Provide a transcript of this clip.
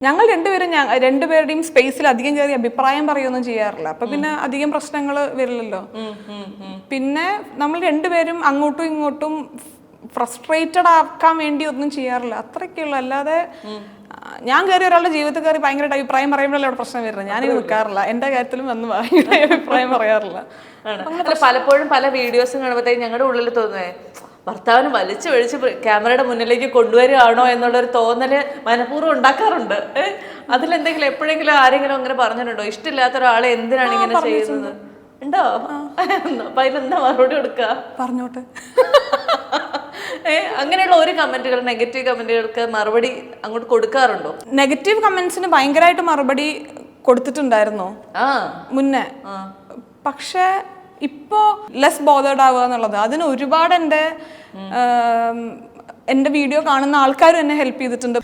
ഞങ്ങൾ രണ്ടുപേരുടെയും സ്പേസിൽ അധികം കയറി അഭിപ്രായം പറയുകയൊന്നും ചെയ്യാറില്ല. അപ്പൊ പിന്നെ അധികം പ്രശ്നങ്ങൾ വരില്ലല്ലോ. പിന്നെ നമ്മൾ രണ്ടുപേരും അങ്ങോട്ടും ഇങ്ങോട്ടും ഫ്രസ്ട്രേറ്റഡ് ആക്കാൻ വേണ്ടി ഒന്നും ചെയ്യാറില്ല, അത്രയ്ക്കുള്ളൂ. അല്ലാതെ ഞാൻ കയറി ഒരാളുടെ ജീവിതത്തിൽ കയറി ഭയങ്കരമായിട്ട് അഭിപ്രായം പറയുമ്പോഴല്ലേ അവിടെ പ്രശ്നം വരുന്നത്. ഞാനിത് നിൽക്കാറില്ല, എന്റെ കാര്യത്തിലും വന്ന് ഭയങ്കര അഭിപ്രായം പറയാറില്ല. പലപ്പോഴും പല വീഡിയോസും കാണുമ്പോഴത്തേക്കും ഞങ്ങളുടെ ഉള്ളിൽ തോന്നുന്നേ ഭർത്താവിന് വലിച്ചു വലിച്ച് ക്യാമറയുടെ മുന്നിലേക്ക് കൊണ്ടുവരികയാണോ എന്നുള്ളൊരു തോന്നല് മനഃപൂർവ്വം ഉണ്ടാക്കാറുണ്ട്. അതിലെന്തെങ്കിലും എപ്പോഴെങ്കിലും ആരെങ്കിലും അങ്ങനെ പറഞ്ഞിട്ടുണ്ടോ? ഇഷ്ടമില്ലാത്ത ഒരാളെ എന്തിനാണ് ഇങ്ങനെ ചെയ്യുന്നത് ഉണ്ടോ? അപ്പൊ അതിനെന്താ മറുപടി കൊടുക്കുക? പറഞ്ഞോട്ടെ. അങ്ങനെയുള്ള ഒരു കമന്റുകൾ, നെഗറ്റീവ് കമന്റുകൾക്ക് മറുപടി അങ്ങോട്ട് കൊടുക്കാറുണ്ടോ? നെഗറ്റീവ് കമന്റ്സിന് ഭയങ്കരമായിട്ട് മറുപടി കൊടുത്തിട്ടുണ്ടായിരുന്നോ മുന്നേ? പക്ഷെ ഇപ്പോ ലെസ് ബോധേർഡ് ആവുക എന്നുള്ളത്, അതിന് ഒരുപാട് എൻ്റെ വീഡിയോ കാണുന്ന ആൾക്കാരും എന്നെ ഹെൽപ്പ് ചെയ്തിട്ടുണ്ട്.